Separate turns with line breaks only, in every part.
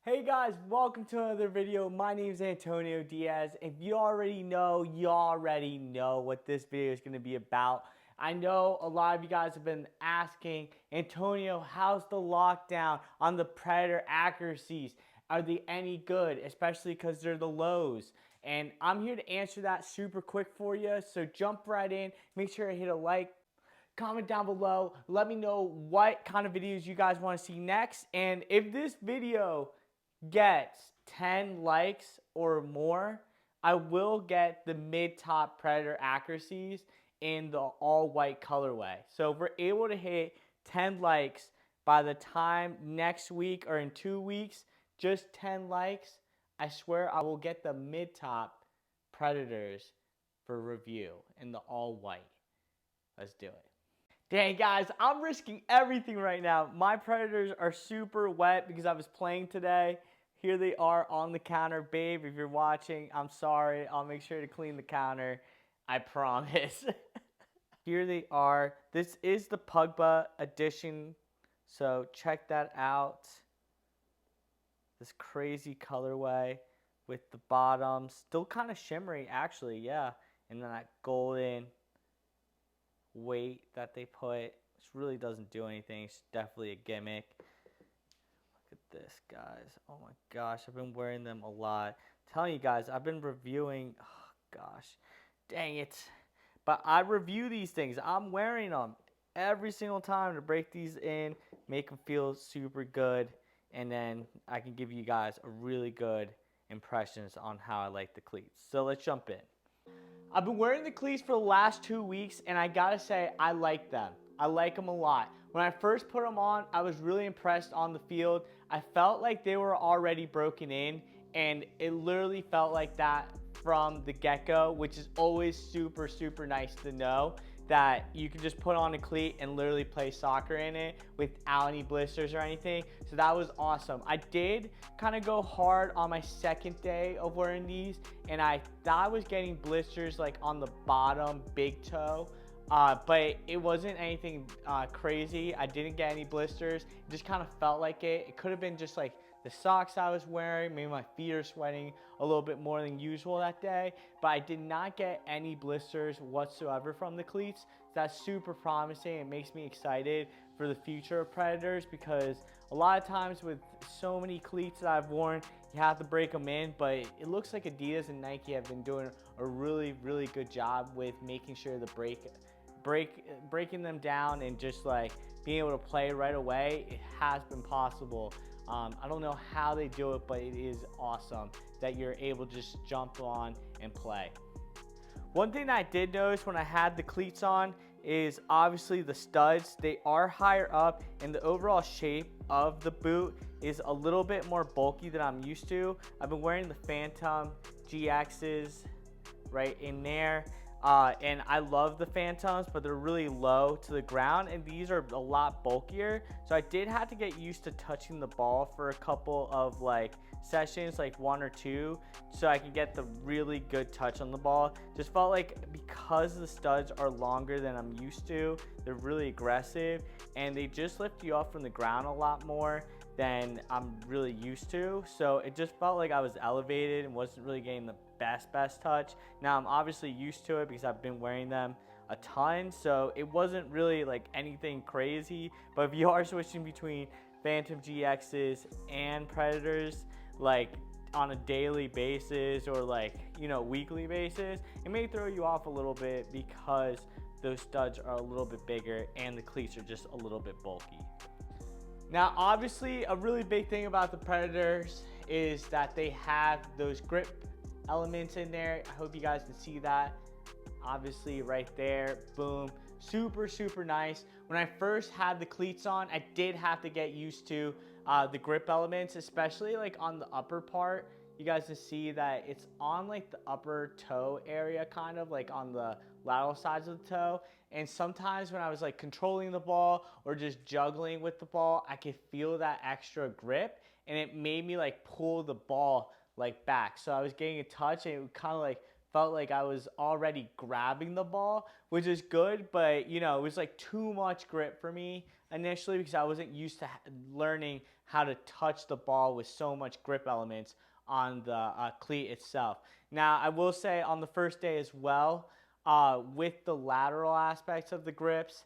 Hey guys, welcome to another video. My name is Antonio Diaz. If you already know what this video is going to be about. I know a lot of you guys have been asking, Antonio, how's the lockdown on the Predator accuracies? Are they any good, especially because they're the lows? And I'm here to answer that super quick for you, so jump right in. Make sure to hit a like, comment down below, let me know what kind of videos you guys want to see next, and if this video gets 10 likes or more, I will get the mid-top Predator accuracies in the all-white colorway. So if we're able to hit 10 likes by the time next week or in 2 weeks, just 10 likes, I swear I will get the mid-top Predators for review in the all-white. Let's do it. Dang, guys, I'm risking everything right now. My Predators are super wet because I was playing today. Here they are on the counter. Babe, if you're watching, I'm sorry. I'll make sure to clean the counter. I promise. Here they are. This is the Pogba edition, so check that out. This crazy colorway with the bottoms. Still kind of shimmery, actually, yeah. And then that golden weight that they put. This really doesn't do anything. It's definitely a gimmick. Look at this, guys. Oh my gosh, I've been wearing them a lot. I'm telling you guys, I've been reviewing. Oh gosh, dang it. But I review these things. I'm wearing them every single time to break these in, make them feel super good, and then I can give you guys a really good impressions on how I like the cleats. So let's jump in. I've been wearing the cleats for the last 2 weeks, and I gotta say, I like them. I like them a lot. When I first put them on, I was really impressed on the field. I felt like they were already broken in, and it literally felt like that from the get-go, which is always super, super nice to know that you can just put on a cleat and literally play soccer in it without any blisters or anything. So that was awesome. I did kind of go hard on my second day of wearing these, and I thought I was getting blisters like on the bottom big toe. But it wasn't anything crazy. I didn't get any blisters. It just kind of felt like it. It could have been just like the socks I was wearing. Maybe my feet are sweating a little bit more than usual that day. But I did not get any blisters whatsoever from the cleats. That's super promising. It makes me excited for the future of Predators because a lot of times with so many cleats that I've worn, you have to break them in, but it looks like Adidas and Nike have been doing a really, really good job with making sure the breaking them down and just like being able to play right away. It has been possible. I don't know how they do it, but it is awesome that you're able to just jump on and play. One thing that I did notice when I had the cleats on is obviously the studs. They are higher up, and the overall shape of the boot is a little bit more bulky than I'm used to. I've been wearing the Phantom GXs right in there. And I love the Phantoms, but they're really low to the ground, and these are a lot bulkier. So I did have to get used to touching the ball for a couple of like sessions, like 1 or 2, so I can get the really good touch on the ball. Just felt like because the studs are longer than I'm used to, they're really aggressive, and they just lift you up from the ground a lot more than I'm really used to. So it just felt like I was elevated and wasn't really getting the best touch. Now I'm obviously used to it because I've been wearing them a ton, so it wasn't really like anything crazy. But if you are switching between Phantom GXs and Predators like on a daily basis or like, you know, weekly basis, it may throw you off a little bit because those studs are a little bit bigger and the cleats are just a little bit bulky. Now, obviously, a really big thing about the Predators is that they have those grip elements in there. I hope you guys can see that. Obviously, right there, boom. Super, super nice. When I first had the cleats on, I did have to get used to the grip elements, especially like on the upper part. You guys can see that it's on like the upper toe area, kind of like on the lateral sides of the toe. And sometimes when I was like controlling the ball or just juggling with the ball, I could feel that extra grip, and it made me like pull the ball like back. So I was getting a touch and it kind of like felt like I was already grabbing the ball, which is good, but you know, it was like too much grip for me initially because I wasn't used to learning how to touch the ball with so much grip elements on the cleat itself. Now, I will say on the first day as well, with the lateral aspects of the grips,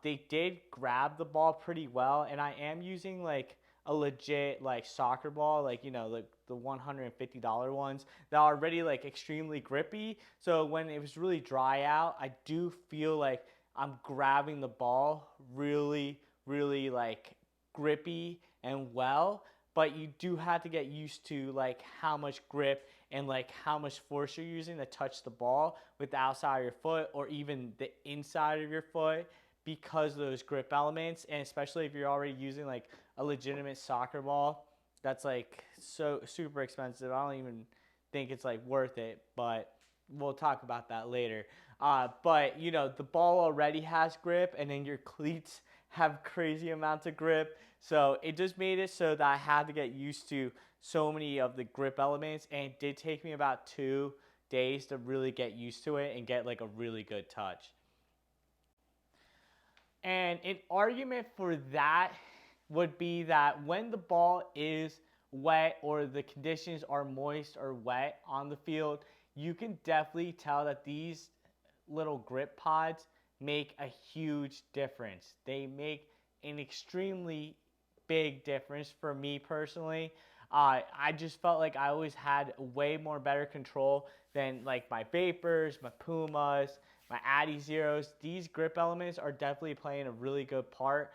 they did grab the ball pretty well, and I am using like a legit like soccer ball, like like the $150 ones that are already like extremely grippy. So when it was really dry out, I do feel like I'm grabbing the ball really like grippy and well. But you do have to get used to like how much grip and like how much force you're using to touch the ball with the outside of your foot or even the inside of your foot because of those grip elements. And especially if you're already using like a legitimate soccer ball that's like so super expensive. I don't even think it's like worth it, but we'll talk about that later. But the ball already has grip, and then your cleats have crazy amounts of grip. So it just made it so that I had to get used to so many of the grip elements, and it did take me about 2 days to really get used to it and get like a really good touch. And an argument for that would be that when the ball is wet or the conditions are moist or wet on the field, you can definitely tell that these little grip pods make a huge difference. They make an extremely big difference for me personally. I just felt like I always had way more better control than like my Vapors, my Pumas, my Addy Zeros. These grip elements are definitely playing a really good part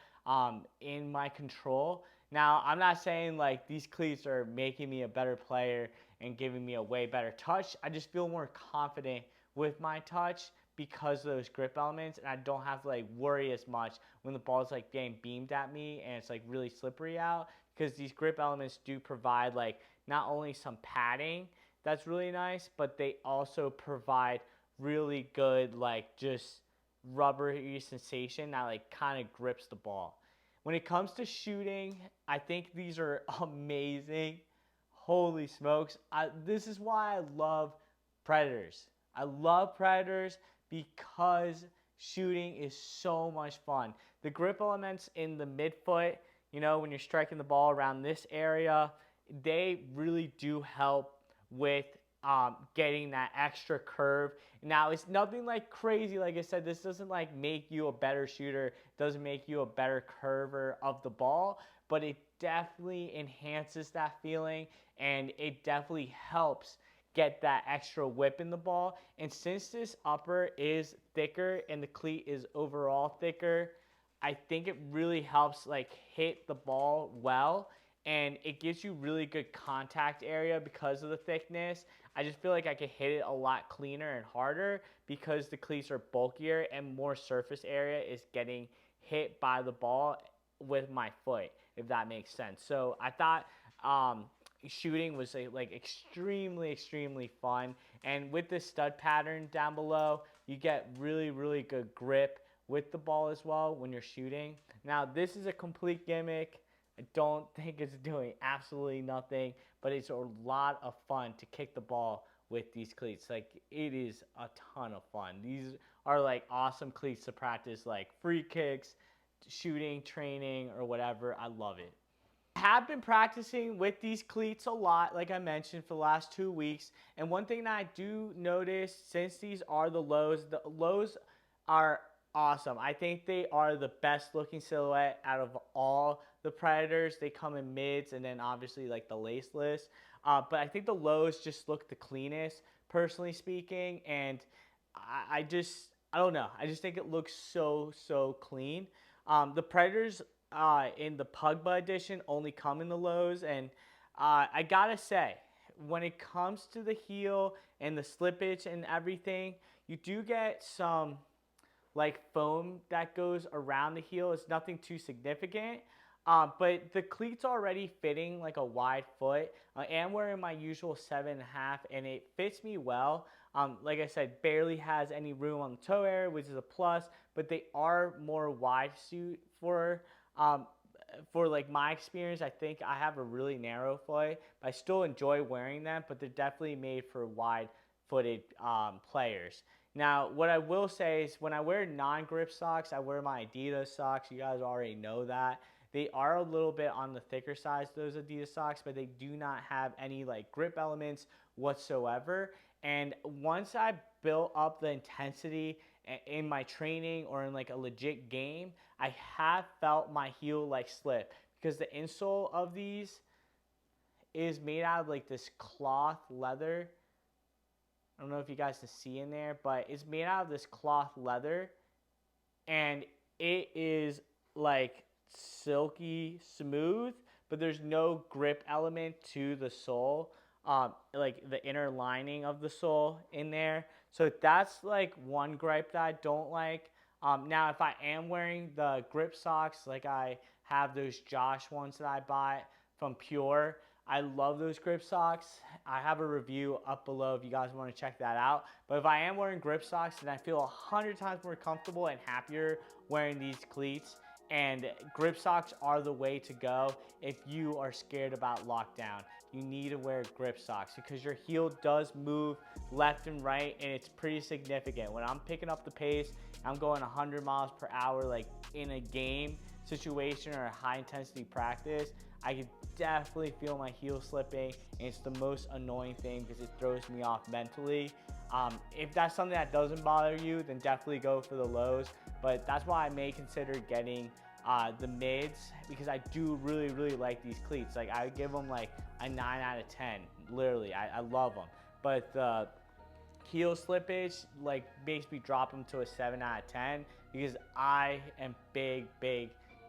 in my control. Now, I'm not saying like these cleats are making me a better player and giving me a way better touch. I just feel more confident with my touch because of those grip elements, and I don't have to like worry as much when the ball's like getting beamed at me and it's like really slippery out, because these grip elements do provide like not only some padding that's really nice, but they also provide really good like just rubbery sensation that like kind of grips the ball. When it comes to shooting, I think these are amazing. Holy smokes. This is why I love Predators. I love Predators because shooting is so much fun. The grip elements in the midfoot, when you're striking the ball around this area, they really do help with getting that extra curve. Now, it's nothing like crazy. Like I said, this doesn't like make you a better shooter. It doesn't make you a better curver of the ball, but it definitely enhances that feeling, and it definitely helps get that extra whip in the ball. And since this upper is thicker and the cleat is overall thicker, I think it really helps like hit the ball well, and it gives you really good contact area because of the thickness. I just feel like I can hit it a lot cleaner and harder because the cleats are bulkier and more surface area is getting hit by the ball with my foot, if that makes sense. So I thought shooting was like extremely fun, and with this stud pattern down below, you get really good grip with the ball as well when you're shooting. Now, this is a complete gimmick. I don't think it's doing absolutely nothing, but it's a lot of fun to kick the ball with these cleats. Like, it is a ton of fun. These are like awesome cleats to practice like free kicks, shooting, training, or whatever. I love it. I have been practicing with these cleats a lot, like I mentioned, for the last 2 weeks. And one thing that I do notice, since these are the lows are awesome. I think they are the best looking silhouette out of all the Predators. They come in mids and then obviously like the laceless. But I think the lows just look the cleanest, personally speaking. And I don't know. I just think it looks so clean. The Predators in the pogba edition only come in the lows, and I gotta say, when it comes to the heel and the slippage and everything, you do get some like foam that goes around the heel. It's nothing too significant. But the cleat's already fitting like a wide foot. I am wearing my usual 7.5, and it fits me well. Like I said, barely has any room on the toe area, which is a plus, but they are more wide suit for like my experience. I think I have a really narrow foot, but I still enjoy wearing them, but they're definitely made for wide-footed players. Now, what I will say is when I wear non-grip socks, I wear my Adidas socks. You guys already know that. They are a little bit on the thicker side, those Adidas socks, but they do not have any like grip elements whatsoever. And once I built up the intensity in my training or in like a legit game, I have felt my heel like slip because the insole of these is made out of like this cloth leather. I don't know if you guys can see in there, but it's made out of this cloth leather, and it is like silky smooth, but there's no grip element to the sole, like the inner lining of the sole in there. So that's like one gripe that I don't like. Now, if I am wearing the grip socks, like I have those Josh ones that I bought from Pure, I love those grip socks. I have a review up below if you guys want to check that out. But if I am wearing grip socks, then I feel 100 times more comfortable and happier wearing these cleats. And grip socks are the way to go if you are scared about lockdown. You need to wear grip socks because your heel does move left and right, and it's pretty significant. When I'm picking up the pace, I'm going 100 miles per hour like in a game situation or a high intensity practice, I can definitely feel my heel slipping, and it's the most annoying thing because it throws me off mentally. If that's something that doesn't bother you, then definitely go for the lows, but that's why I may consider getting the mids, because I do really like these cleats. Like I give them like a 9 out of 10, literally. I love them, but the heel slippage like makes me drop them to a 7 out of 10 because I am big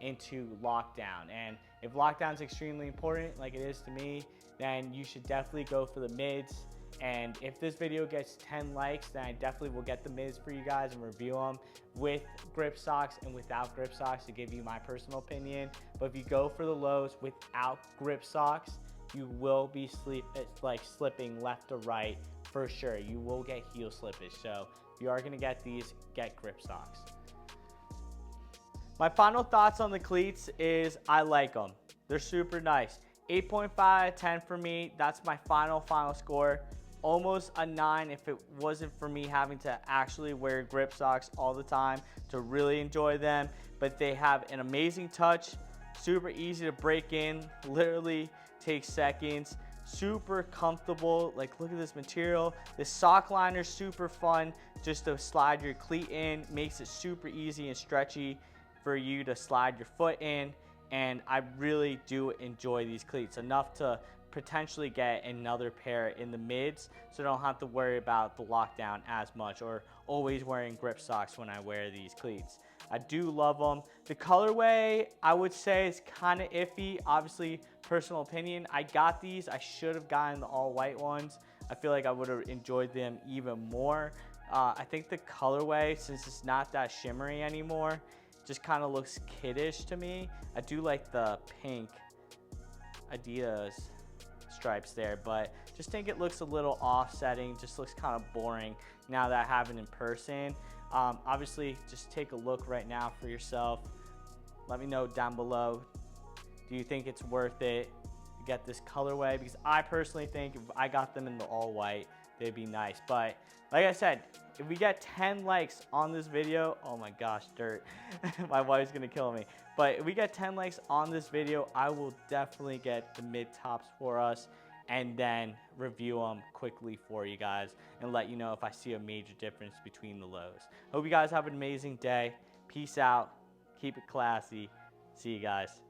into lockdown. And if lockdown is extremely important like it is to me, then you should definitely go for the mids. And if this video gets 10 likes, then I definitely will get the mids for you guys and review them with grip socks and without grip socks to give you my personal opinion. But if you go for the lows without grip socks, you will be slipping left to right for sure. You will get heel slippage. So if you are gonna get these, get grip socks. My final thoughts on the cleats is I like them. They're super nice. 8.5 out of 10 for me. That's my final score. Almost a 9 if it wasn't for me having to actually wear grip socks all the time to really enjoy them. But they have an amazing touch, super easy to break in, literally takes seconds, super comfortable. Like look at this material. This sock liner is super fun just to slide your cleat in, makes it super easy and stretchy for you to slide your foot in. And I really do enjoy these cleats enough to potentially get another pair in the mids, so I don't have to worry about the lockdown as much or always wearing grip socks when I wear these cleats. I do love them. The colorway, I would say, is kind of iffy. Obviously, personal opinion. I got these. I should have gotten the all white ones. I feel like I would have enjoyed them even more. I think the colorway, since it's not that shimmery anymore, just kind of looks kiddish to me. I do like the pink Adidas stripes there, but just think it looks a little offsetting, just looks kind of boring now that I have it in person. Obviously, just take a look right now for yourself. Let me know down below, do you think it's worth it to get this colorway? Because I personally think if I got them in the all white, they'd be nice. But like I said, if we get 10 likes on this video, oh my gosh, dirt. My wife's gonna kill me. But if we get 10 likes on this video, I will definitely get the mid tops for us and then review them quickly for you guys and let you know if I see a major difference between the lows. Hope you guys have an amazing day. Peace out. Keep it classy. See you guys.